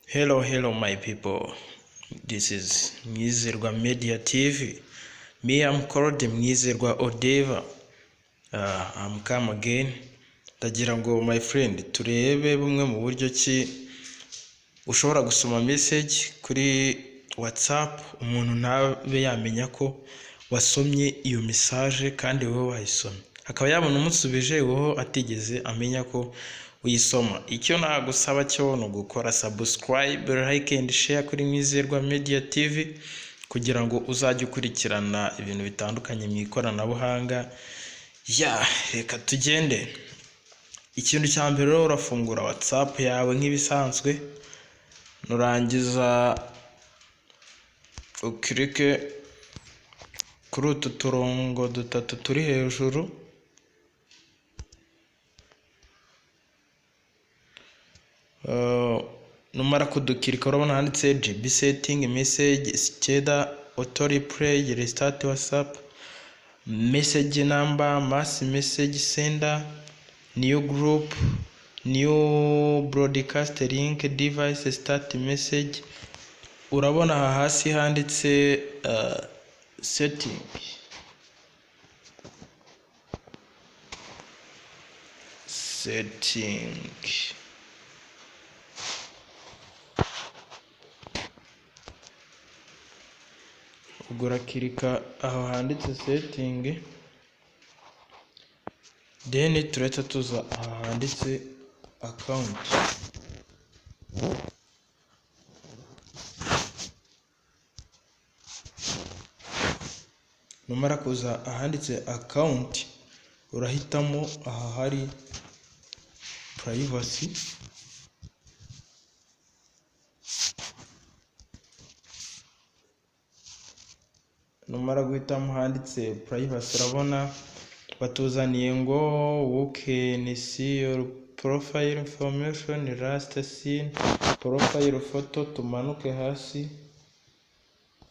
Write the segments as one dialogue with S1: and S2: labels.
S1: Hello my people, this is Mwizerwa Media TV. Me, I'm called Mwizerwa Odeva. I'm come again. Ndagira ngo my friend turebe bumwe mu buryo ki ushobora gusoma message kuri WhatsApp umuntu ntabe yamenya ko wasomye iyo message kandi wowe wayisomye, akaba yabona umusubije wowe atigeze amenya ko uyisoma. Icyo nagusaba cyo no gukora subscribe, like and share kuri Mwizerwa Media TV kugira ngo uzajye ukurikirana ibintu bitandukanye mu ikoranabuhanga. Reka tugende. Ikintu cya mbere urafungura WhatsApp yawe nk'ibisanzwe, nurangiza ukirike kuri utu turongo dutatu turi hejuru, numara kudukirika urabona handitse GB setting, message, schedule, auto replay, restart WhatsApp, message number, mass message sender, new group, new broadcast link, device start message. Urabona hasi handitse setting. Ugurakirika aho handitse setting, then tureta tuza aho handitse account. Numara kuza ahanditse account, urahitamo aha hari privacy. Numara guhitamo handitse privacy, urabona batuzaniye ngo you can see your profile information, last seen, profile photo. Tumanuke hasi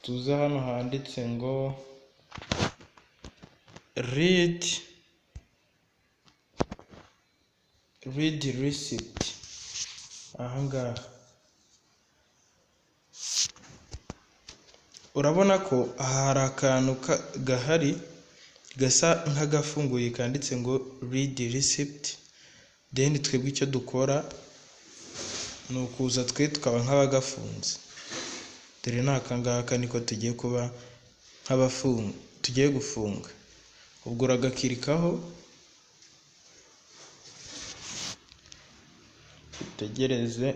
S1: tuza hano handitse ngo read receipt. Ahangaha urabona ko hari akantu gahari gasa nk'agafunguye kanditse ngo read receipt. Then twebwe icyo dukora ni ukuza twe tukaba nk'abagafunze. Dore nakangaka niko tugiye kuba nk'abafunga, tugiye gufunga. Ubwo uragakirikaho utegereze,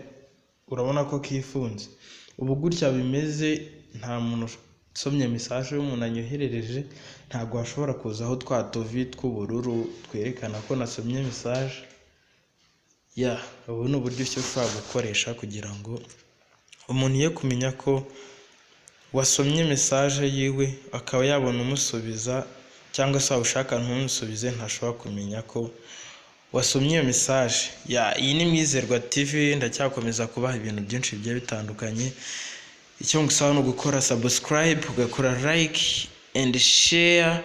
S1: urabona ko kifunze. Ubu gutya bimeze, nta muntu usomye message y'umuntu anyoherereje ntabwo ashobora kuza aho twatuvi tw'ubururu twerekana ko nasomye message. Ubu ni uburyo ushobora gukoresha kugira ngo umuntu ye kumenya ko wasomye message yiwe, akaba yabona umusubiza, cyangwa se ushaka ntumusubize ntashobora kumenya ko wasomye iyo message. Iyi ni Mwizerwa TV, ndacyakomeza kubaha ibintu byinshi bigiye bitandukanye. Icyo ngusaba no gukora subscribe, ugakora like and share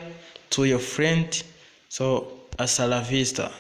S1: to your friend. So hasta la vista.